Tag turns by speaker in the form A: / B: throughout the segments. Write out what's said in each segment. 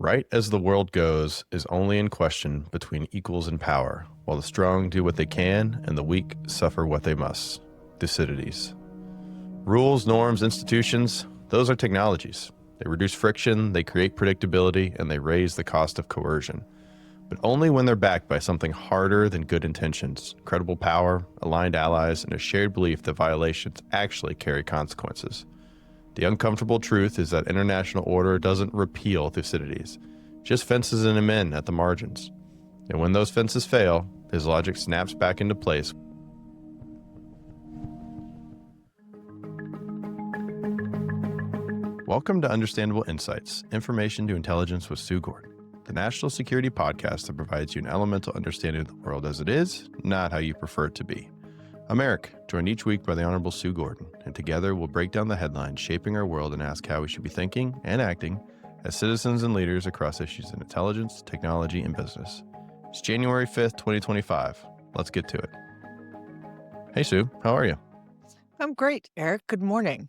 A: Right as the world goes is only in question between equals in power, while the strong do what they can and the weak suffer what they must. Thucydides. Rules, norms, institutions, those are technologies. They reduce friction, they create predictability, and they raise the cost of coercion. But only when they're backed by something harder than good intentions, credible power, aligned allies, and a shared belief that violations actually carry consequences. The uncomfortable truth is that international order doesn't repeal Thucydides, just fences him in at the margins. And when those fences fail, his logic snaps back into place. Welcome to Understandable Insights, Information to Intelligence with Sue Gordon, the national security podcast that provides you an elemental understanding of the world as it is, not how you prefer it to be. I'm Eric, joined each week by the Honorable Sue Gordon, and together we'll break down the headlines shaping our world and ask how we should be thinking and acting as citizens and leaders across issues in intelligence, technology, and business. It's January 5th, 2025. Let's get to it. Hey, Sue, how are you?
B: I'm great, Eric. Good morning.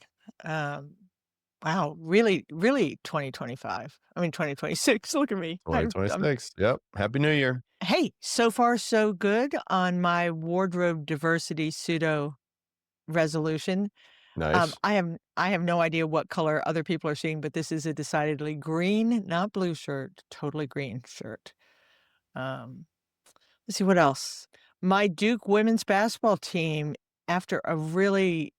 B: Wow, really 2025. I mean, 2026. Look at me. I'm
A: 2026. Yep. Happy New Year.
B: Hey, so far so good on my wardrobe diversity pseudo resolution.
A: Nice.
B: I have no idea what color other people are seeing, but this is a decidedly green, not blue shirt, totally green shirt. Um, let's see what else. My Duke women's basketball team, after a really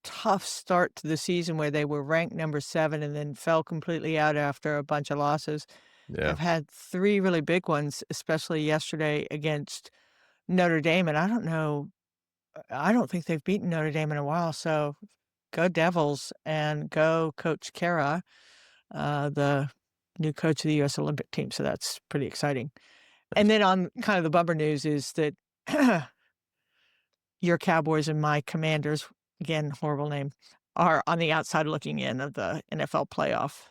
B: tough start to the season where they were ranked number 7 and then fell completely out after a bunch of losses.
A: Yeah.
B: They've had 3 really big ones, especially yesterday against Notre Dame, and I don't think they've beaten Notre Dame in a while, so go Devils and go Coach Kara, the new coach of the US Olympic team, so that's pretty exciting. And
A: Nice.
B: then on kind of the bummer news is that your Cowboys and my Commanders, again, horrible name, are on the outside looking in of the NFL playoff.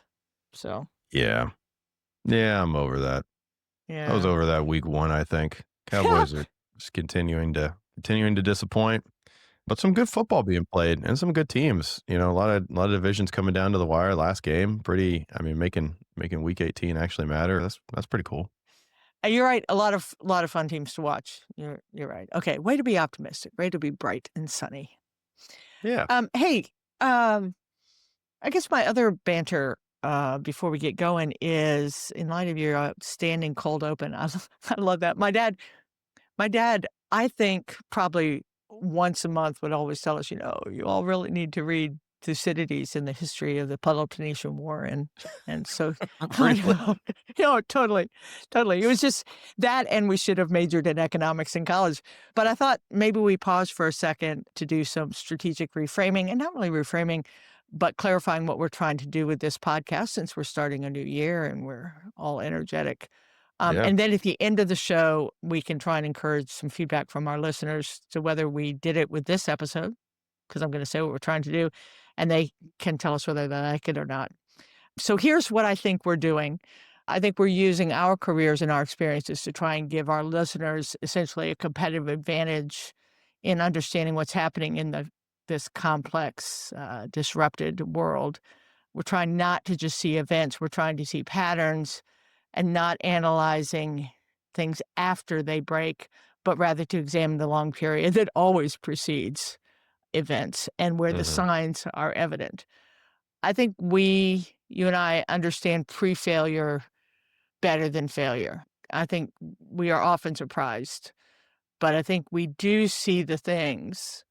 B: So,
A: Yeah. Yeah, I'm over that. I was
B: yeah.
A: over that week one, I think. Cowboys are just continuing to disappoint. But some good football being played and some good teams. You know, a lot of divisions coming down to the wire last game. Making week 18 actually matter. That's pretty cool.
B: You're right, a lot of fun teams to watch. You're right. Okay, way to be optimistic, way to be bright and sunny.
A: Yeah.
B: Hey, um, I guess my other banter, before we get going is in light of your outstanding cold open. I love that. My dad, I think probably once a month would always tell us, "You all really need to read Thucydides and the history of the Peloponnesian War," and so I
A: Really?
B: know, totally, totally. It was just that, and we should have majored in economics in college. But I thought maybe we pause for a second to do some strategic reframing, and not really reframing, but clarifying what we're trying to do with this podcast since we're starting a new year and we're all energetic.
A: Yeah.
B: And then at the end of the show, we can try and encourage some feedback from our listeners to whether we did it with this episode, because I'm going to say what we're trying to do, and they can tell us whether they like it or not. So here's what I think we're doing. I think we're using our careers and our experiences to try and give our listeners essentially a competitive advantage in understanding what's happening in this complex, disrupted world. We're trying not to just see events. We're trying to see patterns and not analyzing things after they break, but rather to examine the long period that always precedes events and where the
A: Hmm.
B: signs are evident. I think you and I understand pre-failure better than failure. I think we are often surprised, but I think we do see the things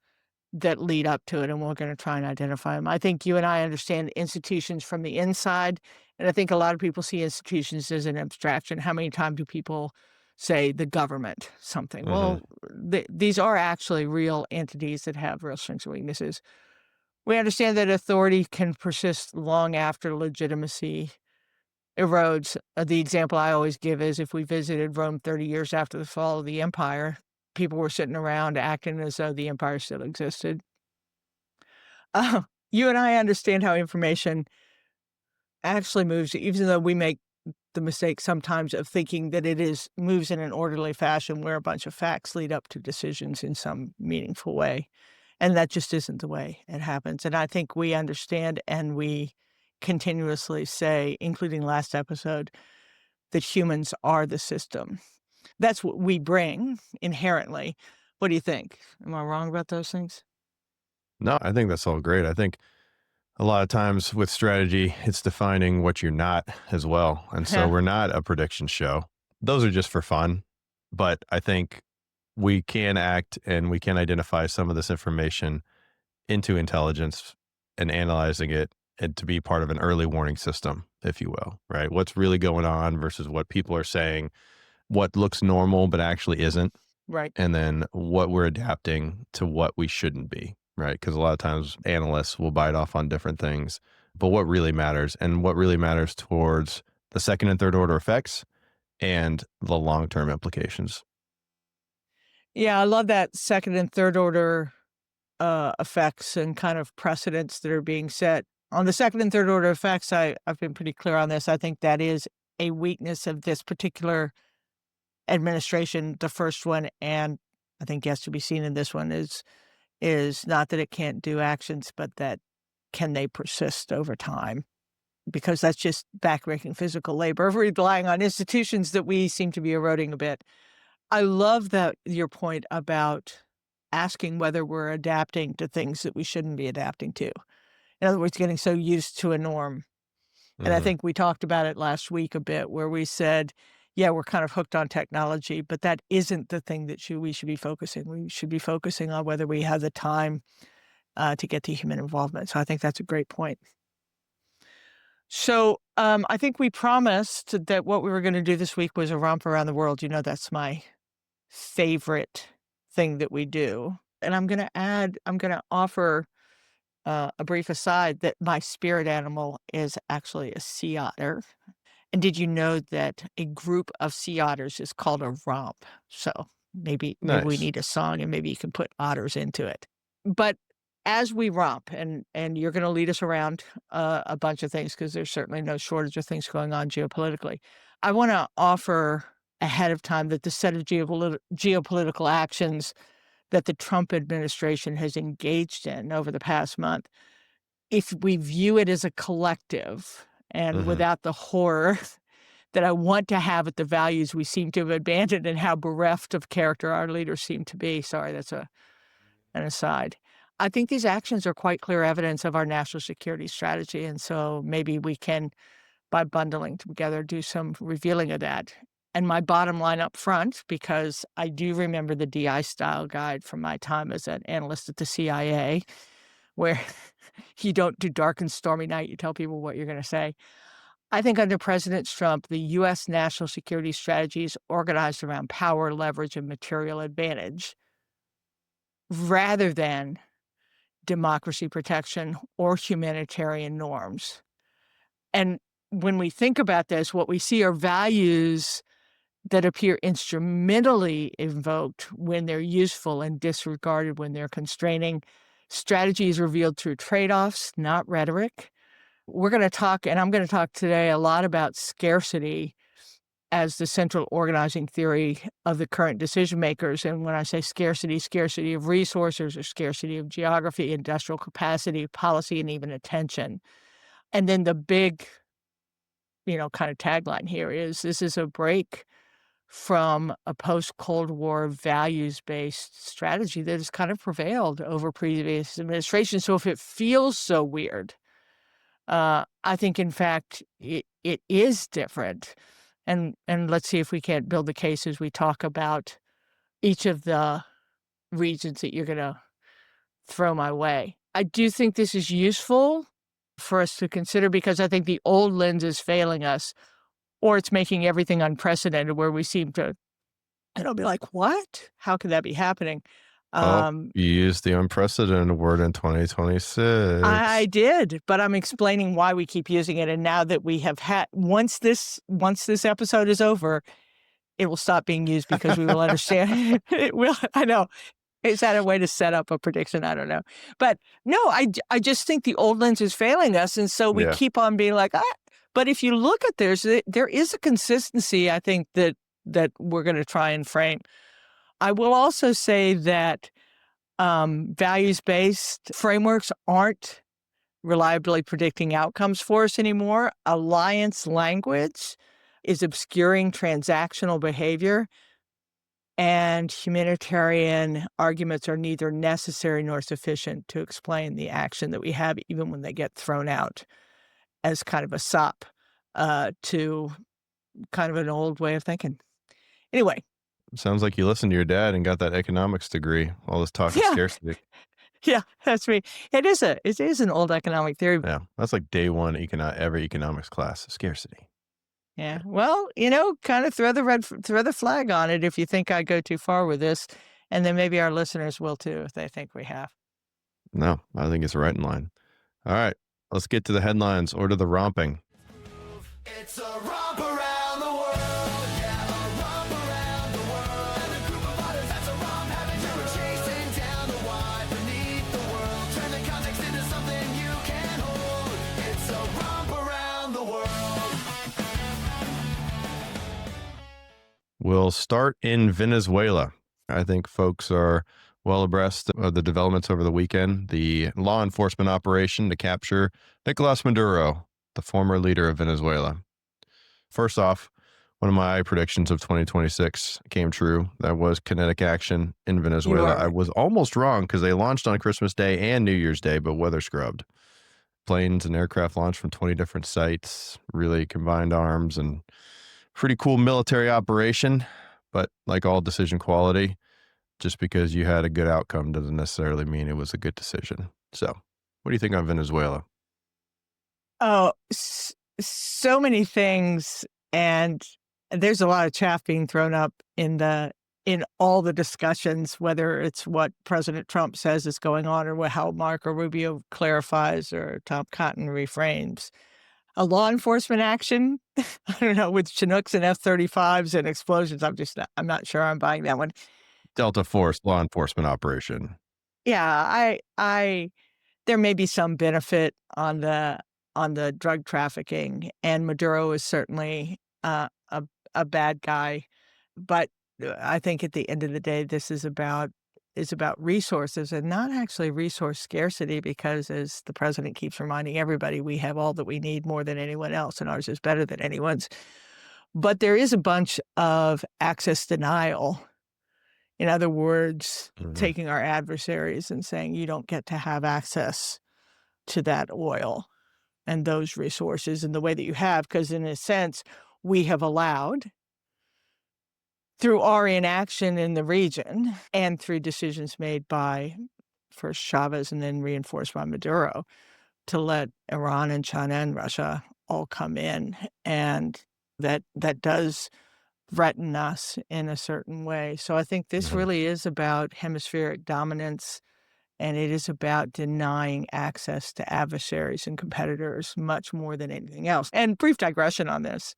B: that lead up to it, and we're gonna try and identify them. I think you and I understand institutions from the inside, and I think a lot of people see institutions as an abstraction. How many times do people say the government something?
A: Hmm.
B: Well, these are actually real entities that have real strengths and weaknesses. We understand that authority can persist long after legitimacy erodes. The example I always give is if we visited Rome 30 years after the fall of the empire, people were sitting around acting as though the empire still existed. You and I understand how information actually moves, even though we make the mistake sometimes of thinking that moves in an orderly fashion where a bunch of facts lead up to decisions in some meaningful way. And that just isn't the way it happens. And I think we understand and we continuously say, including last episode, that humans are the system. That's what we bring inherently. What do you think? Am I wrong about those things?
A: No, I think that's all great. I think a lot of times with strategy, it's defining what you're not as well. And so
B: Yeah,
A: we're not a prediction show. Those are just for fun. But I think we can act and we can identify some of this information into intelligence and analyzing it and to be part of an early warning system, if you will, right? What's really going on versus what people are saying, what looks normal but actually isn't,
B: right.
A: and then what we're adapting to what we shouldn't be, right? Because a lot of times analysts will bite off on different things, but what really matters and what really matters towards the second and third order effects and the long term implications.
B: Yeah, I love that second and third order effects and kind of precedents that are being set. On the second and third order effects, I've been pretty clear on this. I think that is a weakness of this particular administration. The first one, and I think has to be seen in this one, is not that it can't do actions, but that can they persist over time? Because that's just backbreaking physical labor, relying on institutions that we seem to be eroding a bit. I love that your point about asking whether we're adapting to things that we shouldn't be adapting to. In other words, getting so used to a norm. And I
A: Hmm.
B: think we talked about it last week a bit where we said, yeah, we're kind of hooked on technology, but that isn't the thing that we should be focusing. We should be focusing on whether we have the time to get to human involvement. So I think that's a great point. So I think we promised that what we were going to do this week was a romp around the world. You know, that's my favorite thing that we do. And I'm going to offer a brief aside that my spirit animal is actually a sea otter. And did you know that a group of sea otters is called a romp? So maybe we
A: Nice.
B: need a song and maybe you can put otters into it. But as we romp, and you're going to lead us around a bunch of things because there's certainly no shortage of things going on geopolitically. I want to offer ahead of time that the set of geopolitical actions that the Trump administration has engaged in over the past month, if we view it as a collective and
A: Hmm.
B: without the horror that I want to have at the values we seem to have abandoned and how bereft of character our leaders seem to be. Sorry, that's an aside. I think these actions are quite clear evidence of our national security strategy. And so maybe we can, by bundling together, do some revealing of that. And my bottom line up front, because I do remember the DI style guide from my time as an analyst at the CIA, where you don't do dark and stormy night, you tell people what you're going to say. I think under President Trump, the U.S. national security strategy is organized around power, leverage, and material advantage rather than democracy protection or humanitarian norms. And when we think about this, what we see are values that appear instrumentally invoked when they're useful and disregarded when they're constraining. Strategy is revealed through trade-offs, not rhetoric. We're going to talk, and I'm going to talk today a lot about scarcity as the central organizing theory of the current decision makers. And when I say scarcity, scarcity of resources or scarcity of geography, industrial capacity, policy, and even attention. And then the big, kind of tagline here is this is a break from a post-Cold War values-based strategy that has kind of prevailed over previous administrations. So if it feels so weird, I think in fact it is different. And let's see if we can't build the case as we talk about each of the regions that you're gonna throw my way. I do think this is useful for us to consider because I think the old lens is failing us, or it's making everything unprecedented where we seem to, be like, "What? How could that be happening?"
A: Oh,
B: Um,
A: you used the unprecedented word in
B: I
A: 2026.
B: did, but I'm explaining why we keep using it, and now that we have had once this episode is over, it will stop being used because we will understand. It will. I know. Is that a way to set up a prediction? I don't know. But no, I just think the old lens is failing us, and so we
A: Yeah.
B: keep on being like, "Ah." But if you look at there is a consistency, I think, that we're gonna try and frame. I will also say that, values-based frameworks aren't reliably predicting outcomes for us anymore. Alliance language is obscuring transactional behavior, and humanitarian arguments are neither necessary nor sufficient to explain the action that we have, even when they get thrown out as kind of a sop to kind of an old way of thinking. Anyway,
A: Sounds like you listened to your dad and got that economics degree. All this talk of
B: yeah,
A: scarcity.
B: yeah, that's me. It is an old economic theory.
A: Yeah, that's like day one every economics class. Scarcity.
B: Yeah. Well, kind of throw the flag on it if you think I go too far with this, and then maybe our listeners will too if they think we have.
A: No, I think it's right in line. All right, let's get to the headlines or to the romping.
C: It's a romp around the world, yeah, a romp around the world. And a group of otters, that's a romp having to we're chasing down the wide beneath the world. Turn the context into something you can hold. It's a romp around the world.
A: We'll start in Venezuela. I think folks are well abreast of the developments over the weekend. The law enforcement operation to capture Nicolas Maduro, the former leader of Venezuela. First off, one of my predictions of 2026 came true. That was kinetic action in Venezuela. I was almost wrong because they launched on Christmas Day and New Year's Day, but weather scrubbed. Planes and aircraft launched from 20 different sites, really combined arms, and pretty cool military operation. But like all decision quality, just because you had a good outcome doesn't necessarily mean it was a good decision. So what do you think on Venezuela?
B: Oh, so many things, and there's a lot of chaff being thrown up in all the discussions, whether it's what President Trump says is going on or how Marco Rubio clarifies or Tom Cotton reframes. A law enforcement action, I don't know, with Chinooks and F-35s and explosions, I'm not sure I'm buying that one.
A: Delta Force law enforcement operation.
B: Yeah, I there may be some benefit on the drug trafficking, and Maduro is certainly a bad guy. But I think at the end of the day, this is about resources and not actually resource scarcity, because as the president keeps reminding everybody, we have all that we need more than anyone else, and ours is better than anyone's. But there is a bunch of access denial. In other words, taking our adversaries and saying, you don't get to have access to that oil and those resources in the way that you have, because in a sense, we have allowed, through our inaction in the region and through decisions made by first Chavez and then reinforced by Maduro, to let Iran and China and Russia all come in. And that does threaten us in a certain way. So I think this really is about hemispheric dominance, and it is about denying access to adversaries and competitors much more than anything else. And brief digression on this.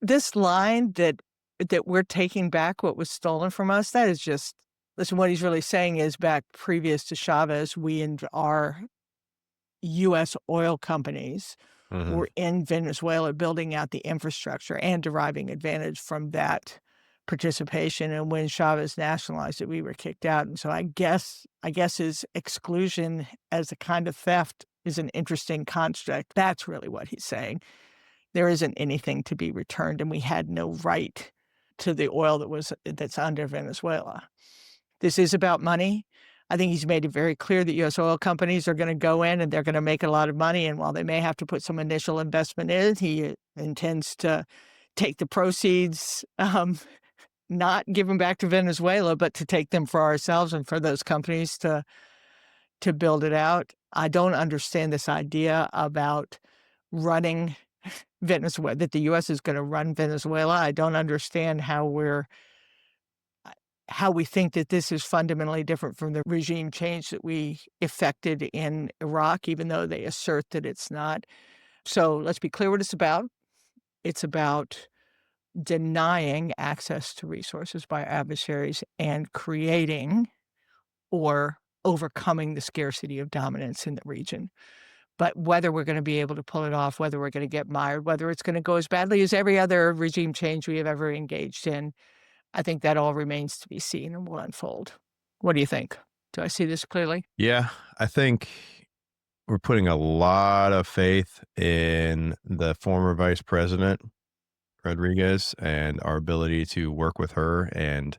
B: This line that we're taking back what was stolen from us, that is just, listen, what he's really saying is back previous to Chavez, we and our U.S. oil companies were in Venezuela building out the infrastructure and deriving advantage from that participation. And when Chavez nationalized it, we were kicked out. And so I guess his exclusion as a kind of theft is an interesting construct. That's really what he's saying. There isn't anything to be returned, and we had no right to the oil that's under Venezuela. This is about money. I think he's made it very clear that U.S. oil companies are going to go in and they're going to make a lot of money. And while they may have to put some initial investment in, he intends to take the proceeds, not give them back to Venezuela, but to take them for ourselves and for those companies to build it out. I don't understand this idea about running Venezuela, that the U.S. is going to run Venezuela. I don't understand how we think that this is fundamentally different from the regime change that we effected in Iraq, even though they assert that it's not. So let's be clear what it's about. It's about denying access to resources by adversaries and creating or overcoming the scarcity of dominance in the region. But whether we're going to be able to pull it off, whether we're going to get mired, whether it's going to go as badly as every other regime change we have ever engaged in, I think that all remains to be seen and will unfold. What do you think? Do I see this clearly?
A: Yeah, I think we're putting a lot of faith in the former vice president, Rodriguez, and our ability to work with her. And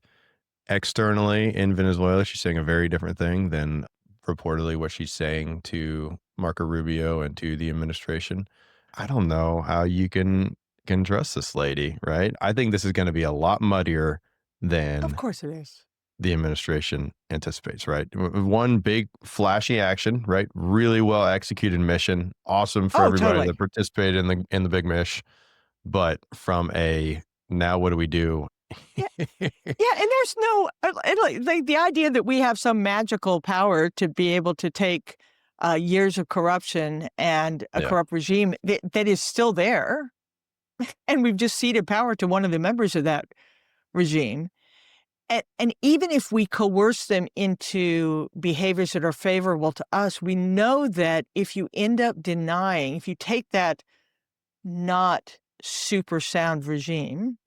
A: externally in Venezuela, she's saying a very different thing than reportedly what she's saying to Marco Rubio and to the administration. I don't know how you can trust this lady, right? I think this is going to be a lot muddier
B: Of
A: than
B: course it is.
A: the administration anticipates, right? One big flashy action, right? Really well executed mission. Awesome for
B: Oh,
A: everybody
B: totally.
A: that participated in the big mish. But from a now what do we do?
B: Yeah. Yeah, and there's no the idea that we have some magical power to be able to take years of corruption and a
A: Yeah.
B: corrupt regime that is still there, and we've just ceded power to one of the members of that regime. And even if we coerce them into behaviors that are favorable to us, we know that if you end up denying, if you take that not super sound regime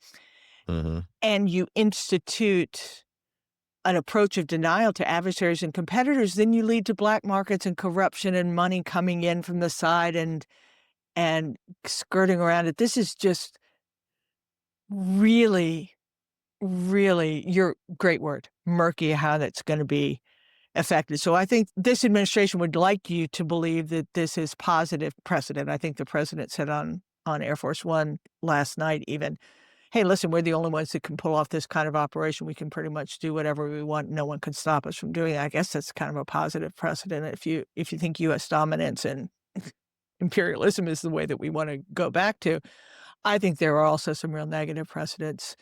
A: hmm
B: and you institute an approach of denial to adversaries and competitors, then you lead to black markets and corruption and money coming in from the side and skirting around it. This is just really, really your great word, murky, how that's going to be affected. So I think this administration would like you to believe that this is positive precedent. I think the president said on Air Force One last night even, hey, listen, we're the only ones that can pull off this kind of operation. We can pretty much do whatever we want. No one can stop us from doing it. I guess that's kind of a positive precedent. If you think U.S. dominance and imperialism is the way that we want to go back to, I think there are also some real negative precedents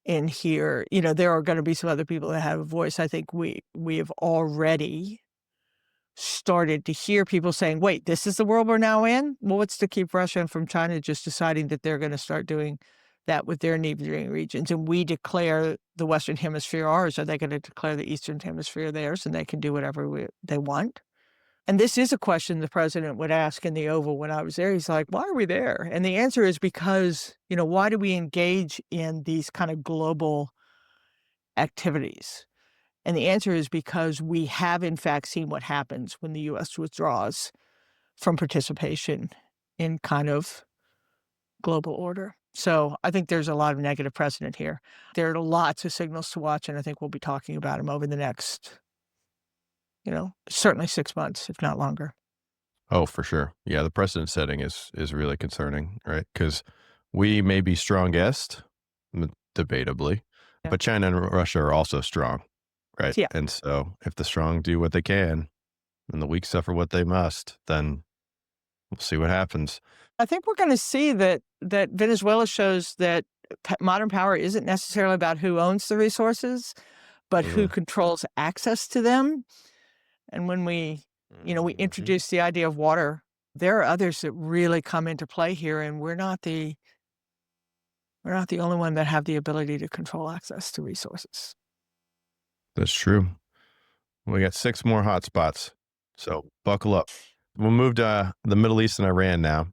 B: in here. You know, there are going to be some other people that have a voice. I think we have already started to hear people saying, wait, this is the world we're now in? Well, what's to keep Russia from China just deciding that they're going to start doing that with their neighboring regions? And we declare the Western Hemisphere ours. Are they going to declare the Eastern Hemisphere theirs and they can do whatever they want? And this is a question the president would ask in the Oval when I was there. He's like, why are we there? And the answer is because, you know, why do we engage in these kind of global activities? And the answer is because we have, in fact, seen what happens when the U.S. withdraws from participation in kind of global order. So I think there's a lot of negative precedent here. There are lots of signals to watch, and I think we'll be talking about them over the next, you know, certainly 6 months, if not longer.
A: Oh, for sure. Yeah, the precedent setting is really concerning, right? Because we may be strongest, debatably,
B: Yeah.
A: but China and Russia are also strong, right?
B: Yeah.
A: And so if the strong do what they can and the weak suffer what they must, then we'll see what happens.
B: I think we're going to see that Venezuela shows that modern power isn't necessarily about who owns the resources, but who
A: Mhm.
B: controls access to them. And when we
A: Mhm.
B: introduce the idea of water, there are others that really come into play here, and we're not the only one that have the ability to control access to resources.
A: That's true. We got 6 more hotspots, so buckle up. We'll move to the Middle East and Iran now.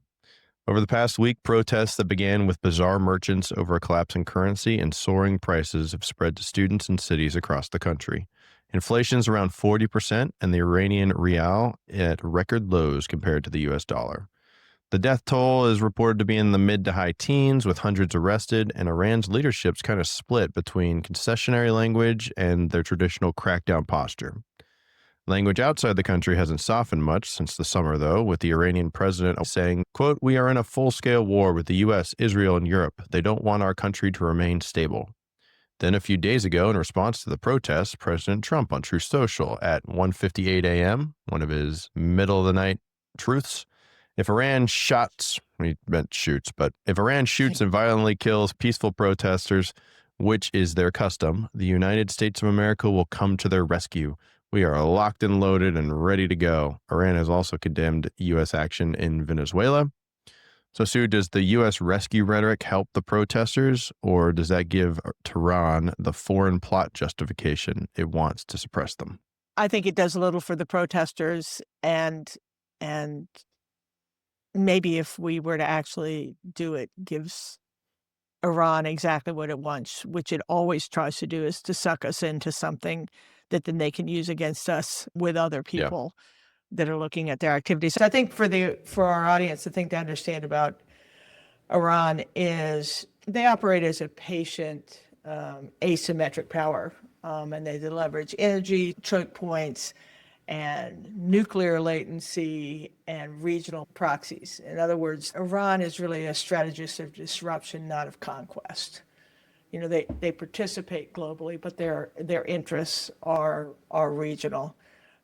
A: Over the past week, protests that began with bizarre merchants over a collapse in currency and soaring prices have spread to students and cities across the country. Inflation is around 40%, and the Iranian rial at record lows compared to the US dollar. The death toll is reported to be in the mid to high teens, with hundreds arrested, and Iran's leadership's kind of split between concessionary language and their traditional crackdown posture. Language outside the country hasn't softened much since the summer, though, with the Iranian president saying, quote, "We are in a full-scale war with the U.S., Israel, and Europe. They don't want our country to remain stable." Then a few days ago, in response to the protests, President Trump on Truth Social at 1:58 a.m., one of his middle-of-the-night truths, if Iran shots, he meant shoots, but if Iran shoots and violently kills peaceful protesters, which is their custom, the United States of America will come to their rescue. We are locked and loaded and ready to go. Iran has also condemned U.S. action in Venezuela. So, Sue, does the U.S. rescue rhetoric help the protesters, or does that give Tehran the foreign plot justification it wants to suppress them?
B: I think it does a little for the protesters, and maybe if we were to actually do it, gives Iran exactly what it wants, which it always tries to do, is to suck us into something that then they can use against us with other
A: Yeah.
B: people. that are looking at their activities. So I think for our audience, the thing to understand about Iran is they operate as a patient, asymmetric power, and they leverage energy, choke points, and nuclear latency and regional proxies. In other words, Iran is really a strategist of disruption, not of conquest. They participate globally, but their interests are regional.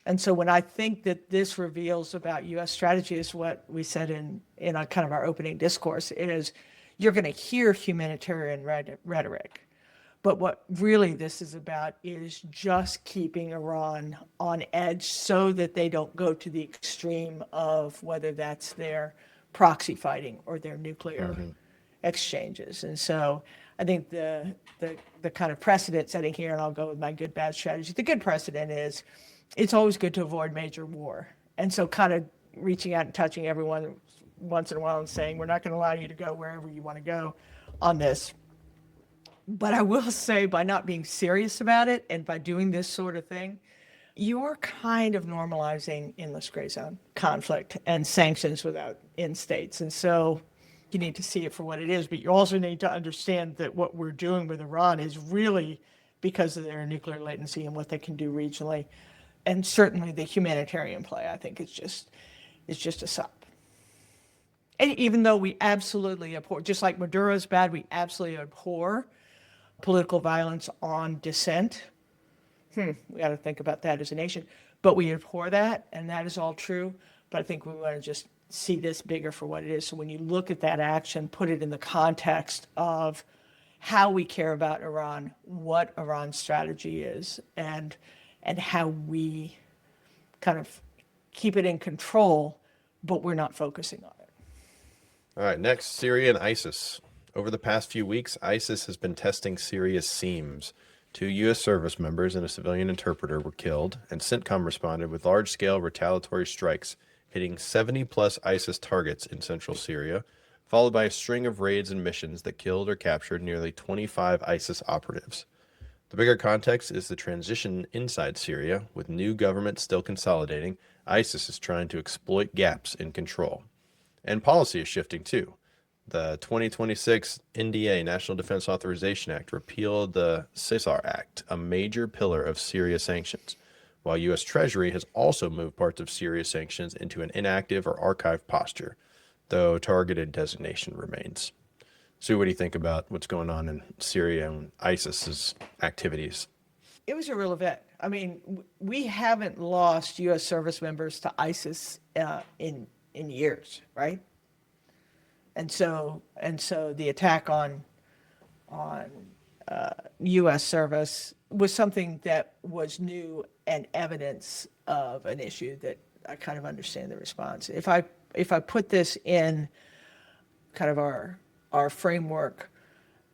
B: And so when I think that this reveals about U.S. strategy is what we said in a kind of our opening discourse is you're going to hear humanitarian rhetoric. But what really this is about is just keeping Iran on edge so that they don't go to the extreme of whether that's their proxy fighting or their nuclear exchanges. And so I think the kind of precedent setting here, and I'll go with my good, bad strategy. The good precedent is it's always good to avoid major war. And so kind of reaching out and touching everyone once in a while and saying, we're not going to allow you to go wherever you want to go on this. But I will say, by not being serious about it and by doing this sort of thing, you're kind of normalizing endless gray zone conflict and sanctions without end states. And so you need to see it for what it is, but you also need to understand that what we're doing with Iran is really because of their nuclear latency and what they can do regionally. And certainly the humanitarian play, I think, is just a sop. And even though we absolutely abhor, just like Maduro is bad, we absolutely abhor political violence on dissent. We got to think about that as a nation. But we abhor that, and that is all true. But I think we want to just see this bigger for what it is. So when you look at that action, put it in the context of how we care about Iran, what Iran's strategy is, and how we kind of keep it in control, but we're not focusing on it.
A: All right, next, Syria and ISIS. Over the past few weeks, ISIS has been testing Syria's seams. 2 U.S. service members and a civilian interpreter were killed, and CENTCOM responded with large-scale retaliatory strikes, hitting 70-plus ISIS targets in central Syria, followed by a string of raids and missions that killed or captured nearly 25 ISIS operatives. The bigger context is the transition inside Syria. With new government still consolidating, ISIS is trying to exploit gaps in control. And policy is shifting too. The 2026 NDA, National Defense Authorization Act, repealed the Caesar Act, a major pillar of Syria sanctions, while U.S. Treasury has also moved parts of Syria sanctions into an inactive or archived posture, though targeted designation remains. Sue, what do you think about what's going on in Syria and ISIS's activities?
B: It was a real event. I mean, we haven't lost U.S. service members to ISIS in years, right? And so the attack on U.S. service was something that was new and evidence of an issue that I kind of understand the response. If I put this in kind of our framework,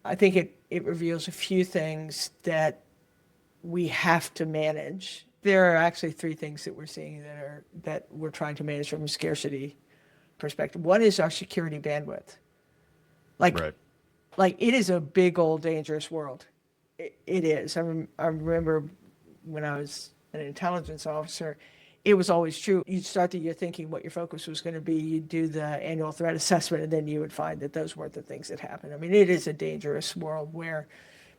B: I think it reveals a few things that we have to manage. There are actually 3 things that we're seeing that we're trying to manage from a scarcity perspective. One is our security bandwidth. Like it is a big old dangerous world. It is. I remember when I was an intelligence officer, it was always true. You'd start the year thinking what your focus was going to be. You'd do the annual threat assessment, and then you would find that those weren't the things that happened. I mean, it is a dangerous world where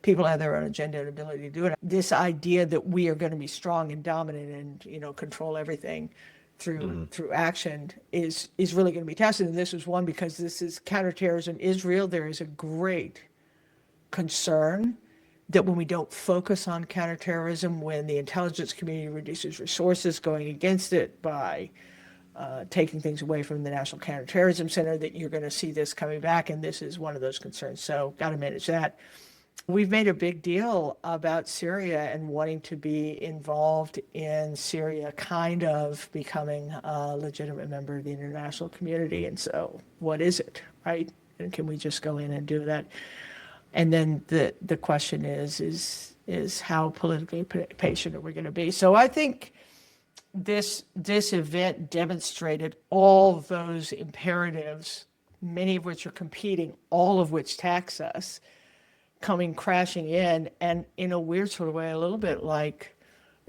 B: people have their own agenda and ability to do it. This idea that we are going to be strong and dominant and control everything through action is really going to be tested. And this was one because this is counterterrorism. Israel, there is a great concern that when we don't focus on counterterrorism, when the intelligence community reduces resources going against it by taking things away from the National Counterterrorism Center, that you're going to see this coming back. And this is one of those concerns. So got to manage that. We've made a big deal about Syria and wanting to be involved in Syria kind of becoming a legitimate member of the international community. And so what is it, right? And can we just go in and do that? And then the question is how politically patient are we going to be? So I think this event demonstrated all those imperatives, many of which are competing, all of which tax us, coming crashing in, and in a weird sort of way, a little bit like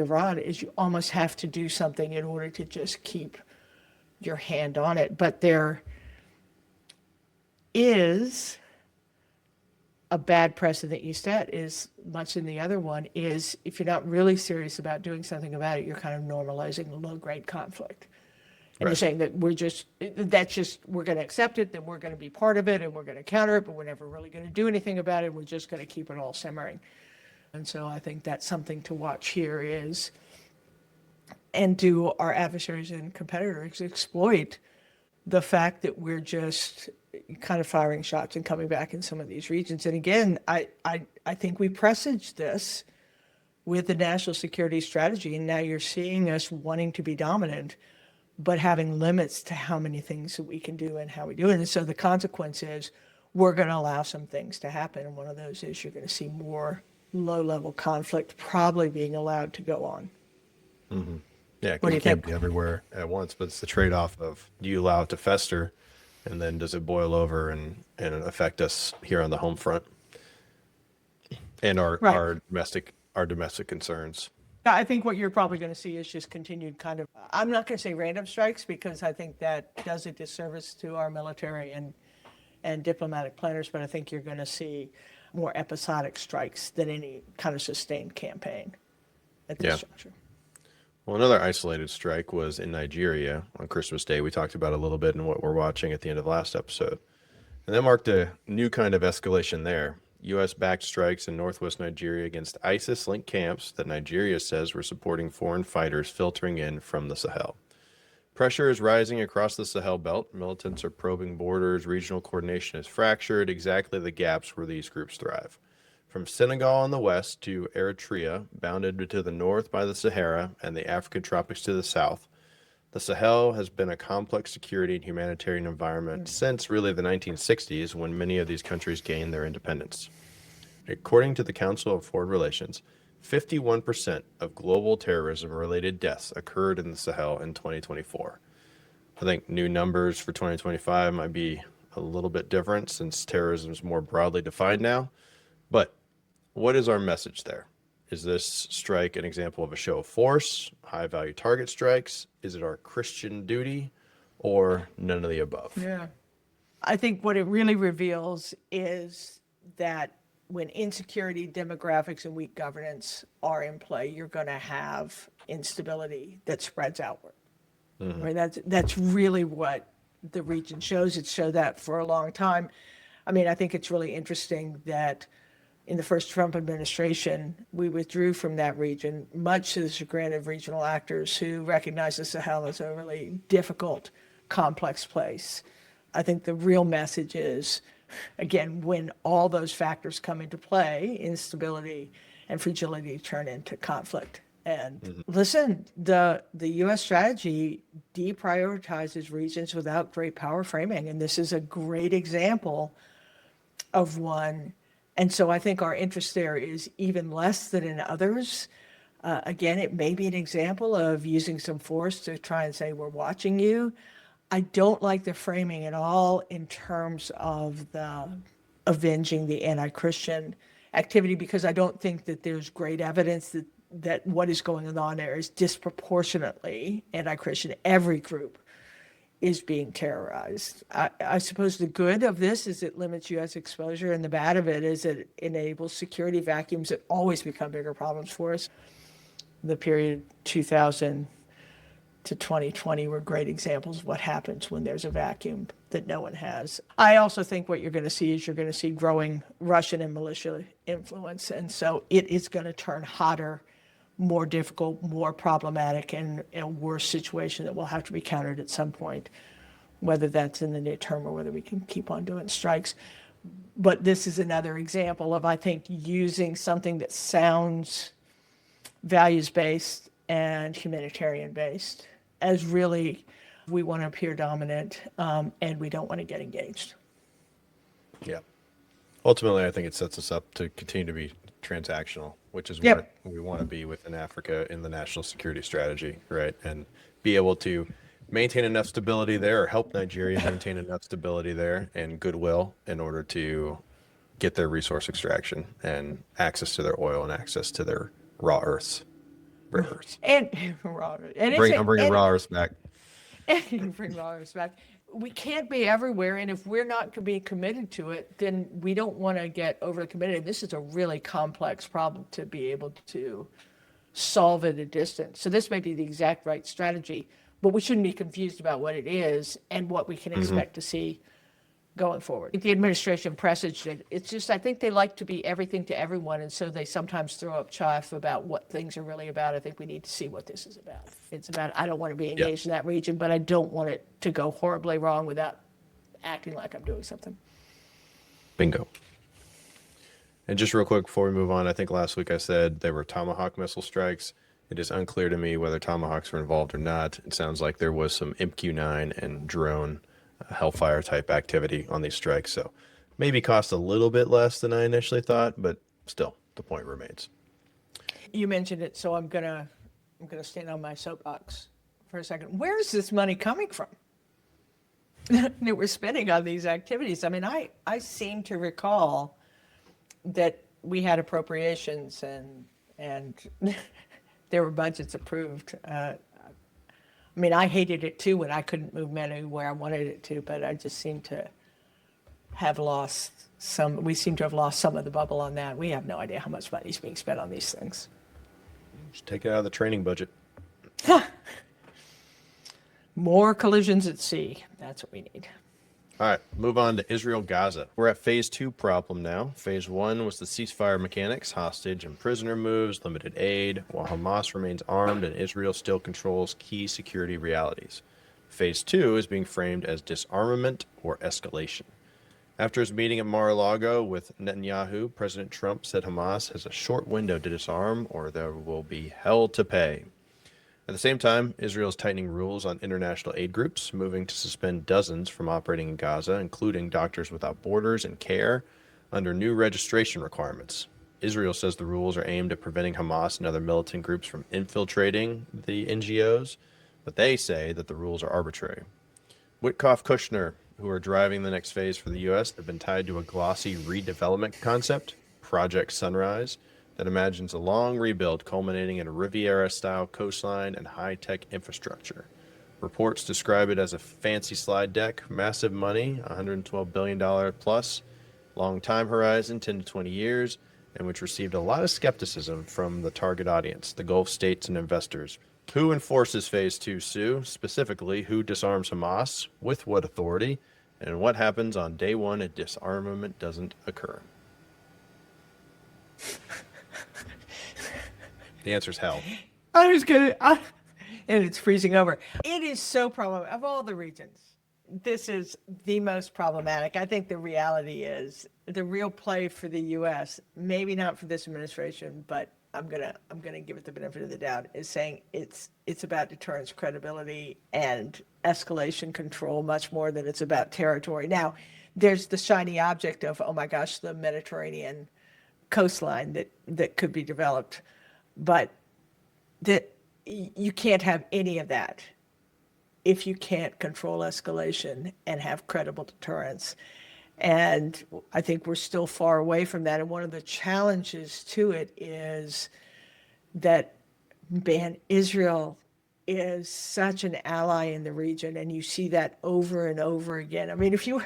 B: Iran is you almost have to do something in order to just keep your hand on it. But there is a bad precedent you set, is much in the other one, is if you're not really serious about doing something about it, you're kind of normalizing low-grade conflict. And you're saying that we're going to accept it, that we're going to be part of it, and we're going to counter it, but we're never really going to do anything about it. We're just going to keep it all simmering. And so I think that's something to watch here is, and do our adversaries and competitors exploit the fact that we're just kind of firing shots and coming back in some of these regions. And again, I think we presaged this with the national security strategy, and now you're seeing us wanting to be dominant, but having limits to how many things that we can do and how we do it. And so the consequence is we're going to allow some things to happen. And one of those is you're going to see more low-level conflict probably being allowed to go on.
A: Mm-hmm. Yeah,
B: What do you
A: it can't
B: think?
A: be everywhere at once, but it's the trade-off of, do you allow it to fester, and then does it boil over and affect us here on the home front and our domestic concerns.
B: Yeah, I think what you're probably going to see is just continued kind of, I'm not going to say random strikes, because I think that does a disservice to our military and diplomatic planners, but I think you're going to see more episodic strikes than any kind of sustained campaign at this juncture.
A: Well, another isolated strike was in Nigeria on Christmas Day. We talked about a little bit in what we're watching at the end of the last episode. And that marked a new kind of escalation there. U.S.-backed strikes in northwest Nigeria against ISIS-linked camps that Nigeria says were supporting foreign fighters filtering in from the Sahel. Pressure is rising across the Sahel belt. Militants are probing borders. Regional coordination is fractured, exactly the gaps where these groups thrive. From Senegal in the west to Eritrea, bounded to the north by the Sahara and the African tropics to the south, the Sahel has been a complex security and humanitarian environment since really the 1960s, when many of these countries gained their independence. According to the Council of Foreign Relations, 51% of global terrorism-related deaths occurred in the Sahel in 2024. I think new numbers for 2025 might be a little bit different since terrorism is more broadly defined now. But what is our message there? Is this strike an example of a show of force, high-value target strikes? Is it our Christian duty, or none of the above?
B: Yeah. I think what it really reveals is that when insecurity, demographics, and weak governance are in play, you're going to have instability that spreads outward. Mm-hmm. Right? That's really what the region shows. It's showed that for a long time. I mean, I think it's really interesting that in the first Trump administration, we withdrew from that region, much to the chagrin of regional actors who recognize the Sahel as a really difficult, complex place. I think the real message is, again, when all those factors come into play, instability and fragility turn into conflict. And listen, the U.S. strategy deprioritizes regions without great power framing, and this is a great example of one. And so I think our interest there is even less than in others. Again, it may be an example of using some force to try and say, we're watching you. I don't like the framing at all in terms of the avenging the anti-Christian activity, because I don't think that there's great evidence that what is going on there is disproportionately anti-Christian. Every group is being terrorized. I suppose the good of this is it limits U.S. exposure, and the bad of it is it enables security vacuums that always become bigger problems for us. The period 2000 to 2020 were great examples of what happens when there's a vacuum that no one has. I also think what you're going to see is you're going to see growing Russian and militia influence, and so it is going to turn hotter, more difficult, more problematic, and a worse situation that will have to be countered at some point, whether that's in the near term or whether we can keep on doing strikes. But this is another example of, I think, using something that sounds values-based and humanitarian-based as really, we want to appear dominant, and we don't want to get engaged.
A: Yeah. Ultimately, I think it sets us up to continue to be transactional, which is what we want to be within Africa in the national security strategy, right? And be able to maintain enough stability there, or help Nigeria maintain enough stability there and goodwill in order to get their resource extraction and access to their oil and access to their raw earths. Rare earths.
B: And raw, and
A: I'm bringing raw earths back.
B: and bring raw earths back. We can't be everywhere, and if we're not to be committed to it, then we don't want to get overly committed. This is a really complex problem to be able to solve at a distance. So this may be the exact right strategy, but we shouldn't be confused about what it is and what we can expect to see going forward. The administration presaged it. It's just, I think they like to be everything to everyone, and so they sometimes throw up chaff about what things are really about. I think we need to see what this is about. It's about, I don't want to be engaged in that region, but I don't want it to go horribly wrong without acting like I'm doing something.
A: Bingo. And just real quick before we move on, I think last week I said they were Tomahawk missile strikes. It is unclear to me whether Tomahawks were involved or not. It sounds like there was some MQ-9 and drone Hellfire type activity on these strikes, so maybe cost a little bit less than I initially thought, but still the point remains.
B: You mentioned it, so I'm gonna stand on my soapbox for a second. Where is this money coming from that we're spending on these activities? I mean, I seem to recall that we had appropriations and there were budgets approved. I mean, I hated it too when I couldn't move money where I wanted it to, but I just seem to have lost some, we seem to have lost some of the bubble on that. We have no idea how much money is being spent on these things.
A: Just take it out of the training budget.
B: More collisions at sea. That's what we need.
A: All right, move on to Israel-Gaza. We're at phase 2 problem now. Phase 1 was the ceasefire mechanics, hostage and prisoner moves, limited aid, while Hamas remains armed and Israel still controls key security realities. Phase 2 is being framed as disarmament or escalation. After his meeting at Mar-a-Lago with Netanyahu, President Trump said Hamas has a short window to disarm or there will be hell to pay. At the same time, Israel is tightening rules on international aid groups, moving to suspend dozens from operating in Gaza, including Doctors Without Borders and CARE, under new registration requirements. Israel says the rules are aimed at preventing Hamas and other militant groups from infiltrating the NGOs, but they say that the rules are arbitrary. Witkoff-Kushner, who are driving the next phase for the U.S., have been tied to a glossy redevelopment concept, Project Sunrise, that imagines a long rebuild culminating in a Riviera-style coastline and high-tech infrastructure. Reports describe it as a fancy slide deck, massive money, $112 billion plus, long time horizon, 10 to 20 years, and which received a lot of skepticism from the target audience, the Gulf states and investors. Who enforces Phase 2, Sue? Specifically, who disarms Hamas, with what authority, and what happens on day one if disarmament doesn't occur? The answer is hell.
B: And it's freezing over. It is so problematic. Of all the regions, this is the most problematic. I think the reality is the real play for the U.S., maybe not for this administration, but I'm gonna give it the benefit of the doubt, is saying it's about deterrence, credibility, and escalation control much more than it's about territory. Now, there's the shiny object of, oh my gosh, the Mediterranean coastline that could be developed, but that you can't have any of that if you can't control escalation and have credible deterrence. And I think we're still far away from that. And one of the challenges to it is that, man, Israel is such an ally in the region, and you see that over and over again. I mean, if you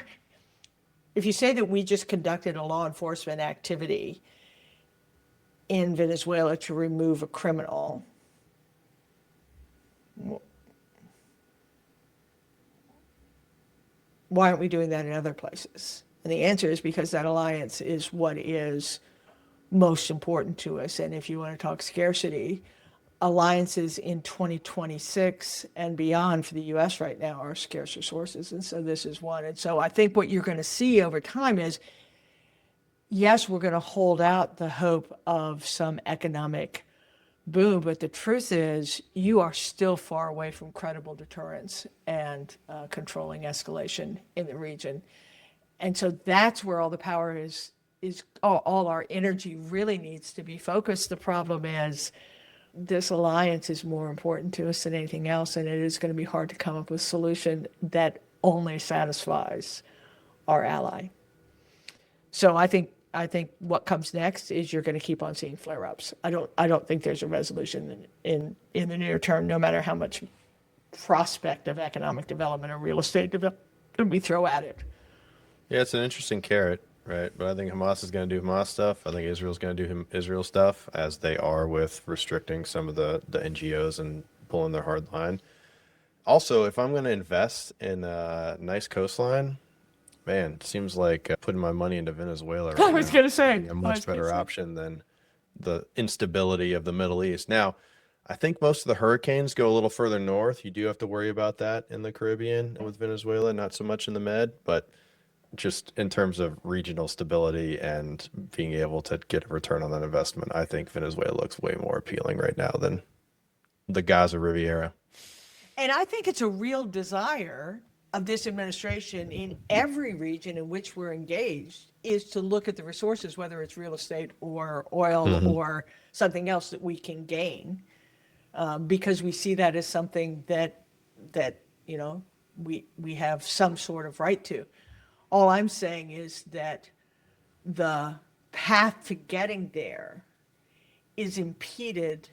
B: say that we just conducted a law enforcement activity in Venezuela to remove a criminal, why aren't we doing that in other places? And the answer is because that alliance is what is most important to us. And if you want to talk scarcity, alliances in 2026 and beyond for the U.S. right now are scarce resources. And so this is one. And so I think what you're going to see over time is, yes, we're going to hold out the hope of some economic boom, but the truth is you are still far away from credible deterrence and controlling escalation in the region. And so that's where all the power is all our energy really needs to be focused. The problem is this alliance is more important to us than anything else, and it is going to be hard to come up with a solution that only satisfies our ally. So I think I think what comes next is you're going to keep on seeing flare-ups. I don't think there's a resolution in the near term, no matter how much prospect of economic development or real estate development we throw at it.
A: Yeah, it's an interesting carrot, right? But I think Hamas is going to do Hamas stuff. I think Israel's going to do Israel stuff, as they are with restricting some of the NGOs and pulling their hard line. Also, if I'm going to invest in a nice coastline, man, it seems like putting my money into Venezuela right
B: I was
A: now
B: going to say.
A: would be a much better option than the instability of the Middle East. Now, I think most of the hurricanes go a little further north. You do have to worry about that in the Caribbean with Venezuela, not so much in the Med, but just in terms of regional stability and being able to get a return on that investment, I think Venezuela looks way more appealing right now than the Gaza Riviera.
B: And I think it's a real desire of this administration in every region in which we're engaged is to look at the resources, whether it's real estate or oil or something else that we can gain, because we see that as something that you know we have some sort of right to. All I'm saying is that the path to getting there is impeded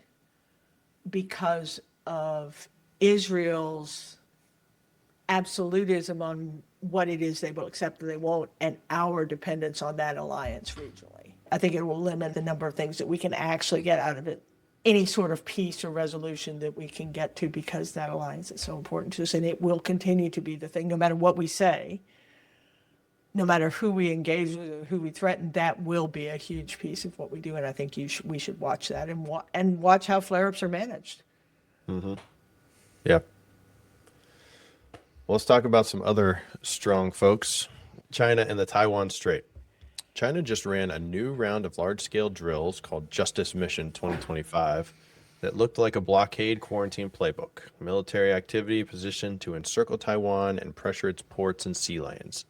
B: because of Israel's absolutism on what it is they will accept and they won't, and our dependence on that alliance regionally. I think it will limit the number of things that we can actually get out of it, any sort of peace or resolution that we can get to, because that alliance is so important to us, and it will continue to be the thing, no matter what we say, no matter who we engage with or who we threaten. That will be a huge piece of what we do, and I think we should watch that and watch how flare-ups are managed.
A: Yeah. Well, let's talk about some other strong folks. China and the Taiwan Strait. China just ran a new round of large-scale drills called Justice Mission 2025 that looked like a blockade quarantine playbook, military activity positioned to encircle Taiwan and pressure its ports and sea lanes.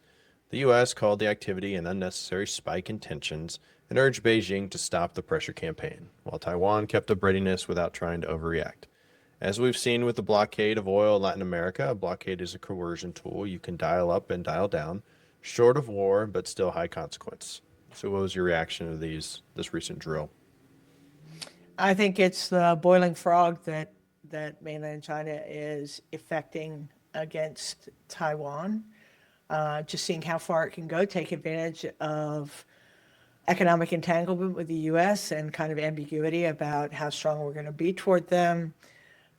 A: The U.S. called the activity an unnecessary spike in tensions and urged Beijing to stop the pressure campaign, while Taiwan kept up readiness without trying to overreact. As we've seen with the blockade of oil in Latin America, a blockade is a coercion tool you can dial up and dial down, short of war, but still high consequence. So what was your reaction to this recent drill?
B: I think it's the boiling frog that mainland China is effecting against Taiwan. Just seeing how far it can go, take advantage of economic entanglement with the U.S. and kind of ambiguity about how strong we're going to be toward them.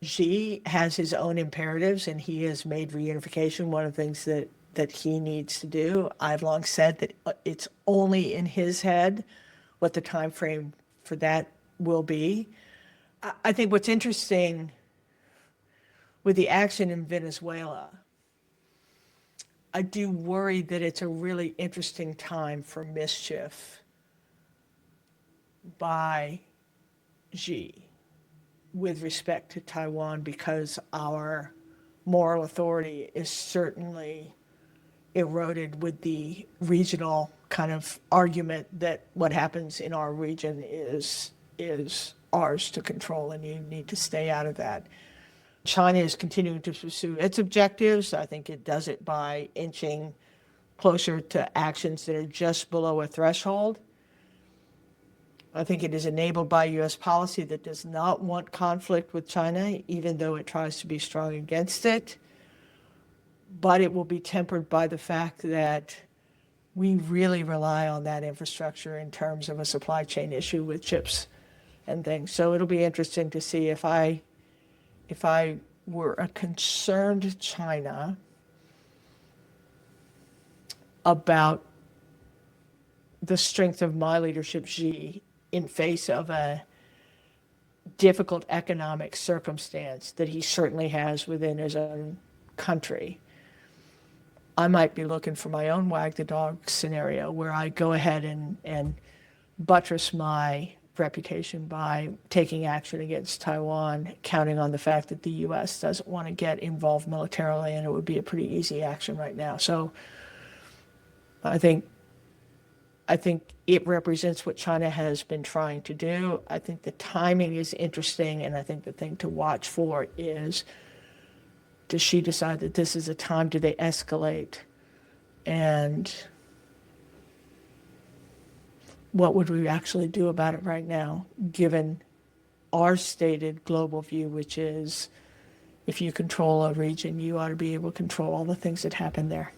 B: Xi has his own imperatives, and he has made reunification one of the things that he needs to do. I've long said that it's only in his head what the time frame for that will be. I think what's interesting with the action in Venezuela, I do worry that it's a really interesting time for mischief by Xi with respect to Taiwan, because our moral authority is certainly eroded with the regional kind of argument that what happens in our region is ours to control, and you need to stay out of that. China is continuing to pursue its objectives. I think it does it by inching closer to actions that are just below a threshold. I think it is enabled by U.S. policy that does not want conflict with China, even though it tries to be strong against it. But it will be tempered by the fact that we really rely on that infrastructure in terms of a supply chain issue with chips and things. So it'll be interesting to see if I were a concerned China about the strength of my leadership, Xi, in face of a difficult economic circumstance that he certainly has within his own country, I might be looking for my own wag the dog scenario where I go ahead and buttress my reputation by taking action against Taiwan, counting on the fact that the U.S. doesn't want to get involved militarily, and it would be a pretty easy action right now. So I think it represents what China has been trying to do. I think the timing is interesting, and I think the thing to watch for is, does she decide that this is a time, do they escalate? And what would we actually do about it right now, given our stated global view, which is if you control a region, you ought to be able to control all the things that happen there.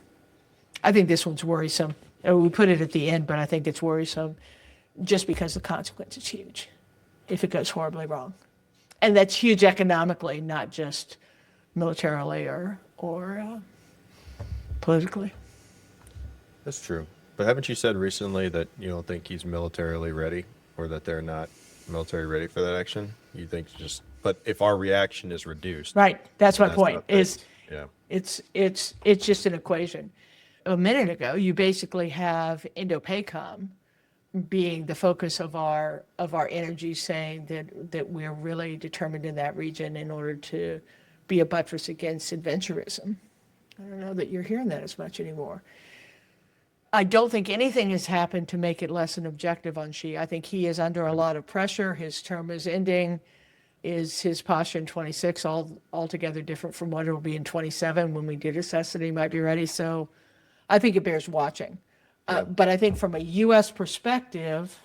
B: I think this one's worrisome. We put it at the end, but I think it's worrisome just because the consequence is huge if it goes horribly wrong. And that's huge economically, not just militarily or politically.
A: That's true. But haven't you said recently that you don't think he's militarily ready, or that they're not military ready for that action? You think just, but if our reaction is reduced,
B: Right. That's my
A: that's
B: point.
A: not
B: Is
A: fixed. Yeah.
B: it's just an equation. A minute ago, you basically have Indo-PACOM being the focus of our energy, saying that we're really determined in that region in order to be a buttress against adventurism. I don't know that you're hearing that as much anymore. I don't think anything has happened to make it less an objective on Xi. I think he is under a lot of pressure. His term is ending. Is his posture in 26 altogether different from what it will be in 27 when we did assess that he might be ready? So I think it bears watching. But I think from a U.S. perspective,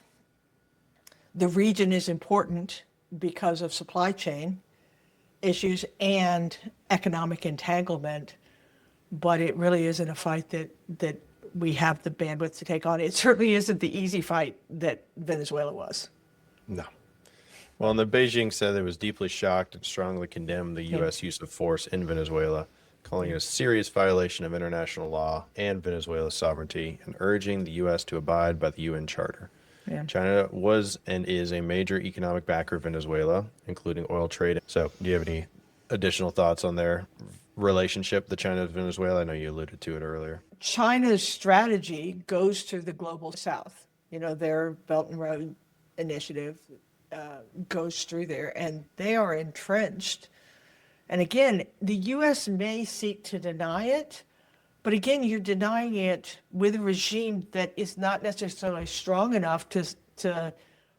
B: the region is important because of supply chain issues and economic entanglement, but it really isn't a fight that we have the bandwidth to take on. It certainly isn't the easy fight that Venezuela was.
A: No. Well, and the Beijing said it was deeply shocked and strongly condemned the U.S. use of force in Venezuela, calling it a serious violation of international law and Venezuela's sovereignty, and urging the U.S. to abide by the UN Charter.
B: Yeah.
A: China was and is a major economic backer of Venezuela, including oil trade. So do you have any additional thoughts on their relationship, the China and Venezuela? I know you alluded to it earlier.
B: China's strategy goes to the global south. Their Belt and Road Initiative goes through there, and they are entrenched. And again, the U.S. may seek to deny it, but again, you're denying it with a regime that is not necessarily strong enough to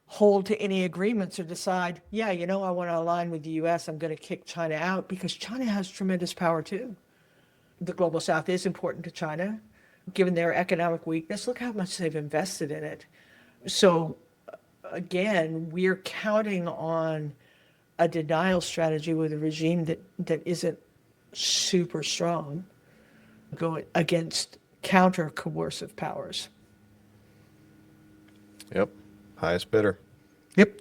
B: hold to any agreements or decide, I want to align with the U.S., I'm going to kick China out, because China has tremendous power too. The global south is important to China, given their economic weakness. Look how much they've invested in it. So again, we're counting on a denial strategy with a regime that isn't super strong, going against counter coercive powers.
A: Yep. Highest bidder.
B: Yep.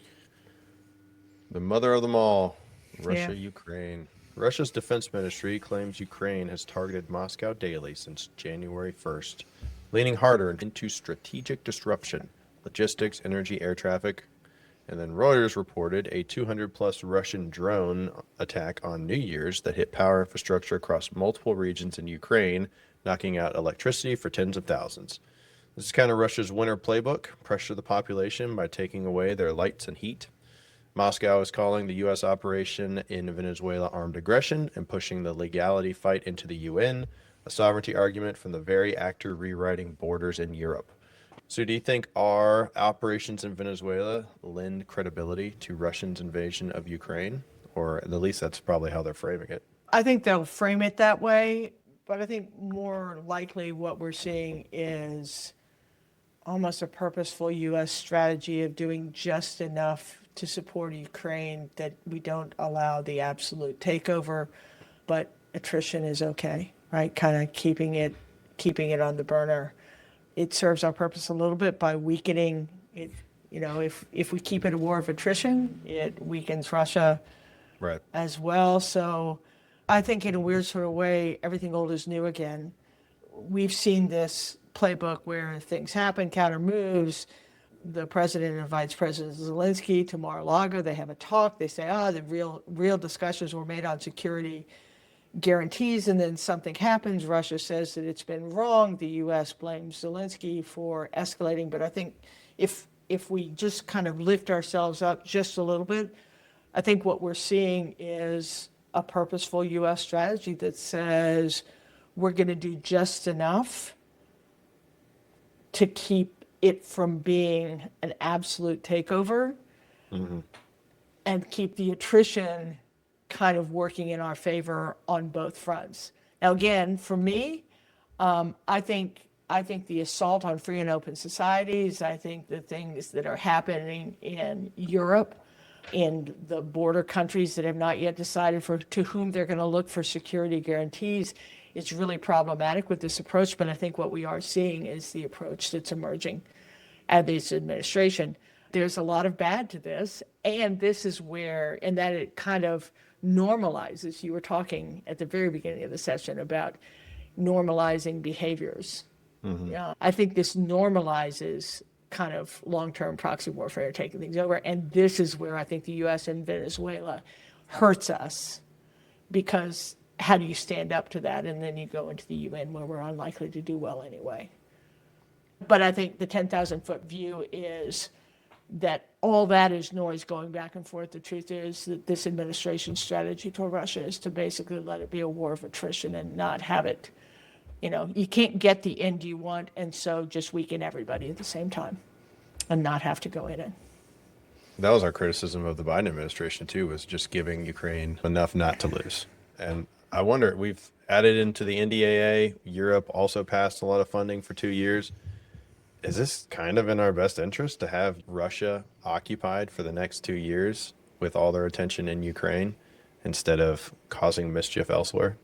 A: The mother of them all, Russia,
B: Yeah.
A: Ukraine. Russia's defense ministry claims Ukraine has targeted Moscow daily since January 1st, leaning harder into strategic disruption, logistics, energy, air traffic. And then Reuters reported a 200-plus Russian drone attack on New Year's that hit power infrastructure across multiple regions in Ukraine, knocking out electricity for tens of thousands. This is kind of Russia's winter playbook: pressure the population by taking away their lights and heat. Moscow is calling the U.S. operation in Venezuela armed aggression and pushing the legality fight into the UN, a sovereignty argument from the very actor rewriting borders in Europe. So do you think our operations in Venezuela lend credibility to Russia's invasion of Ukraine? Or at least that's probably how they're framing it.
B: I think they'll frame it that way, but I think more likely what we're seeing is almost a purposeful U.S. strategy of doing just enough to support Ukraine that we don't allow the absolute takeover, but attrition is okay, right? Kind of keeping it on the burner. It serves our purpose a little bit by weakening it. If we keep it a war of attrition, it weakens Russia
A: Right.
B: as well. So I think in a weird sort of way, everything old is new again. We've seen this playbook where things happen, counter moves. The president invites President Zelensky to Mar-a-Lago. They have a talk. They say, the real discussions were made on security guarantees, and then something happens. Russia says that it's been wrong. The U.S. blames Zelensky for escalating. But I think if we just kind of lift ourselves up just a little bit, I think what we're seeing is a purposeful U.S. strategy that says we're going to do just enough to keep it from being an absolute takeover, and keep the attrition kind of working in our favor on both fronts. Now, again, for me, I think I think the assault on free and open societies, I think the things that are happening in Europe, in the border countries that have not yet decided to whom they're going to look for security guarantees, it's really problematic with this approach. But I think what we are seeing is the approach that's emerging at this administration. There's a lot of bad to this, and this is where, and that it kind of normalizes. You were talking at the very beginning of the session about normalizing behaviors. Yeah, I think this normalizes kind of long-term proxy warfare taking things over, and this is where I think the U.S. and Venezuela hurts us, because how do you stand up to that? And then you go into the UN where we're unlikely to do well anyway. But I think the 10,000-foot view is that all that is noise going back and forth. The truth is that this administration's strategy toward Russia is to basically let it be a war of attrition and not have it. You can't get the end you want, and so just weaken everybody at the same time and not have to go in it.
A: That was our criticism of the Biden administration, too, was just giving Ukraine enough not to lose. And I wonder, we've added into the NDAA. Europe also passed a lot of funding for 2 years. Is this kind of in our best interest to have Russia occupied for the next 2 years with all their attention in Ukraine instead of causing mischief elsewhere?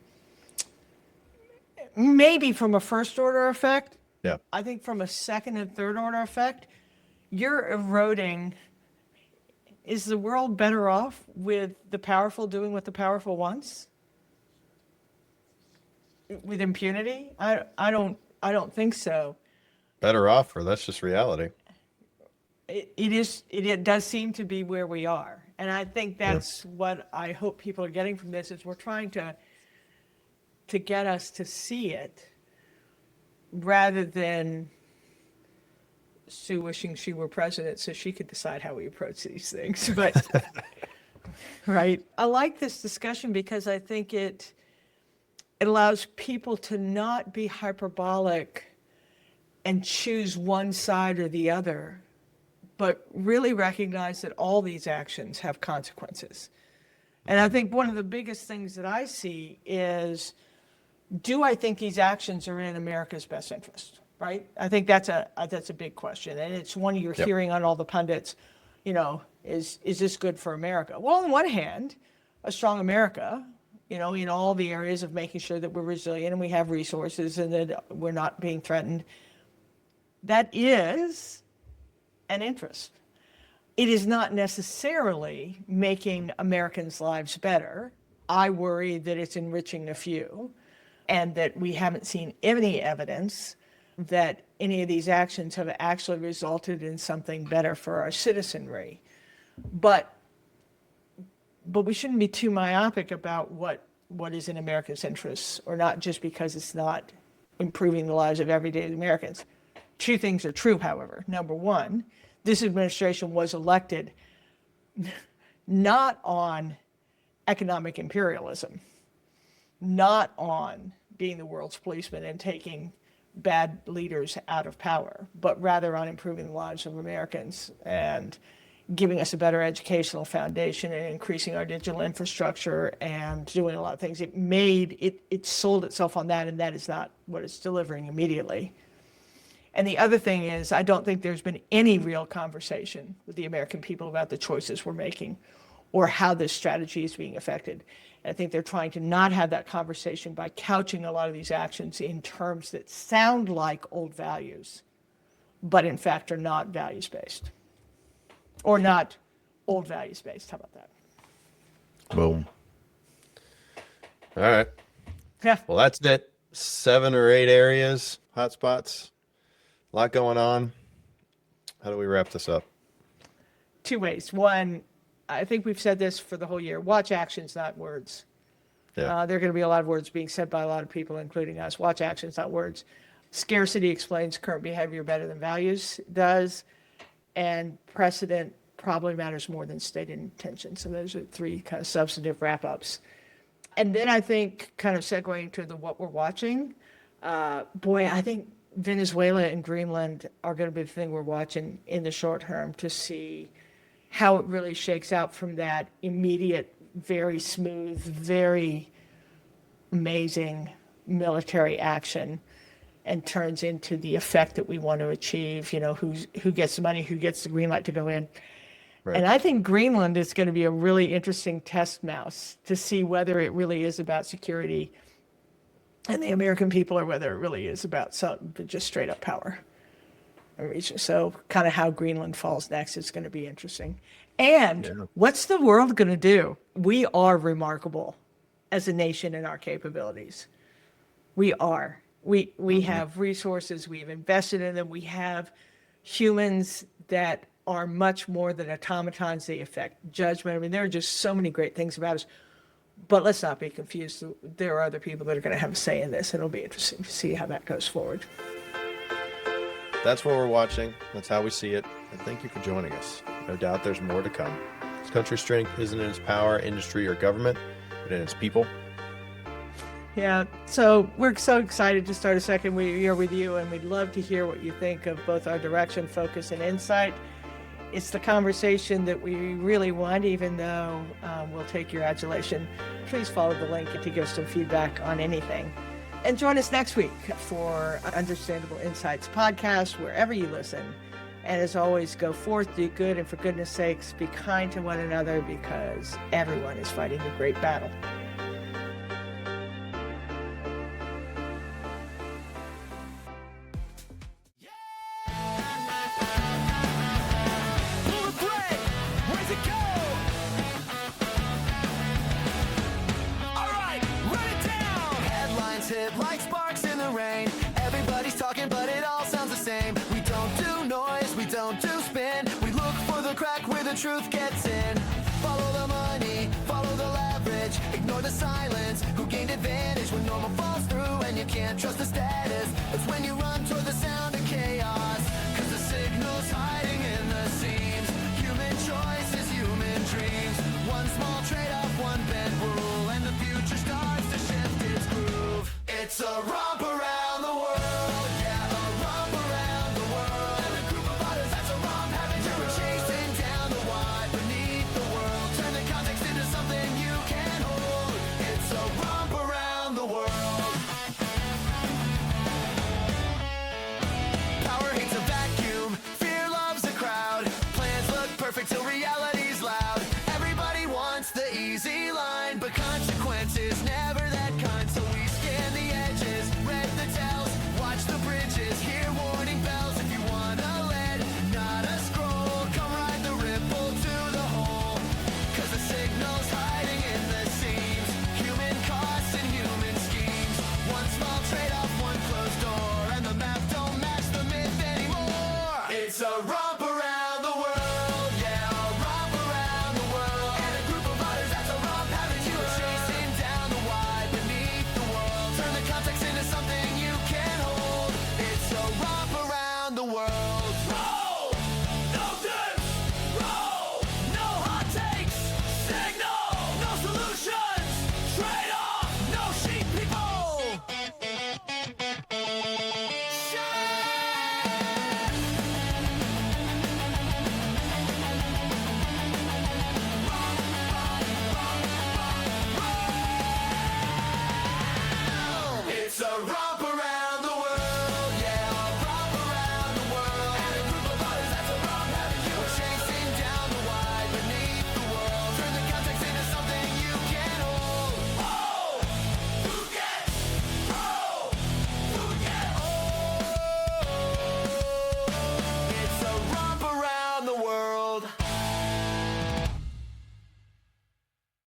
B: Maybe from a first order effect.
A: Yeah.
B: I think from a second and third order effect, you're eroding. Is the world better off with the powerful doing what the powerful wants? With impunity? I don't think so.
A: Better off, or that's just reality.
B: It does seem to be where we are. And I think that's what I hope people are getting from this, is we're trying to get us to see it, rather than Sue wishing she were president so she could decide how we approach these things. But right. I like this discussion because I think it allows people to not be hyperbolic and choose one side or the other, but really recognize that all these actions have consequences. And I think one of the biggest things that I see is, do I think these actions are in America's best interest, right? I think that's a big question. And it's one you're hearing on all the pundits, is this good for America? Well, on one hand, a strong America, in all the areas of making sure that we're resilient and we have resources and that we're not being threatened, that is an interest. It is not necessarily making Americans' lives better. I worry that it's enriching a few, and that we haven't seen any evidence that any of these actions have actually resulted in something better for our citizenry. But we shouldn't be too myopic about what is in America's interests, or not, just because it's not improving the lives of everyday Americans. Two things are true, however. Number one, this administration was elected not on economic imperialism, not on being the world's policeman and taking bad leaders out of power, but rather on improving the lives of Americans and giving us a better educational foundation and increasing our digital infrastructure and doing a lot of things. It sold itself on that, and that is not what it's delivering immediately. And the other thing is, I don't think there's been any real conversation with the American people about the choices we're making or how this strategy is being affected. And I think they're trying to not have that conversation by couching a lot of these actions in terms that sound like old values, but in fact are not values-based. Or not old values-based. How about that?
A: Boom. All right.
B: Yeah.
A: Well, that's it. 7 or 8 areas, hotspots, a lot going on. How do we wrap this up?
B: 2 ways. One, I think we've said this for the whole year. Watch actions, not words.
A: Yeah.
B: There are going to be a lot of words being said by a lot of people, including us. Watch actions, not words. Scarcity explains current behavior better than values does. And precedent probably matters more than stated intention. So those are 3 kind of substantive wrap-ups. And then I think, kind of segueing to what we're watching, I think Venezuela and Greenland are going to be the thing we're watching in the short term to see how it really shakes out from that immediate, very smooth, very amazing military action, and turns into the effect that we want to achieve. You know, who gets the money, who gets the green light to go in.
A: Right.
B: And I think Greenland is going to be a really interesting test mouse to see whether it really is about security and the American people, or whether it really is about just straight up power. So kind of how Greenland falls next is going to be interesting. And what's the world going to do? We are remarkable as a nation in our capabilities. We are. We have resources. We've invested in them. We have humans that are much more than automatons. They affect judgment. I mean, there are just so many great things about us. But let's not be confused. There are other people that are going to have a say in this. It'll be interesting to see how that goes forward.
A: That's what we're watching. That's how we see it. And thank you for joining us. No doubt there's more to come. This country's strength isn't in its power, industry, or government, but in its people.
B: Yeah, so we're so excited to start a second year with you, and we'd love to hear what you think of both our direction, focus, and insight. It's the conversation that we really want, even though we'll take your adulation. Please follow the link to give some feedback on anything. And join us next week for Understandable Insights podcast, wherever you listen. And as always, go forth, do good, and for goodness sakes, be kind to one another, because everyone is fighting a great battle.
C: Like sparks in the rain. Everybody's talking, but it all sounds the same. We don't do noise, we don't do spin. We look for the crack where the truth gets in. Follow the money, follow the leverage. Ignore the silence, who gained advantage when normal falls through and you can't trust the status. It's when you run toward the sound of chaos, 'cause the signal's hiding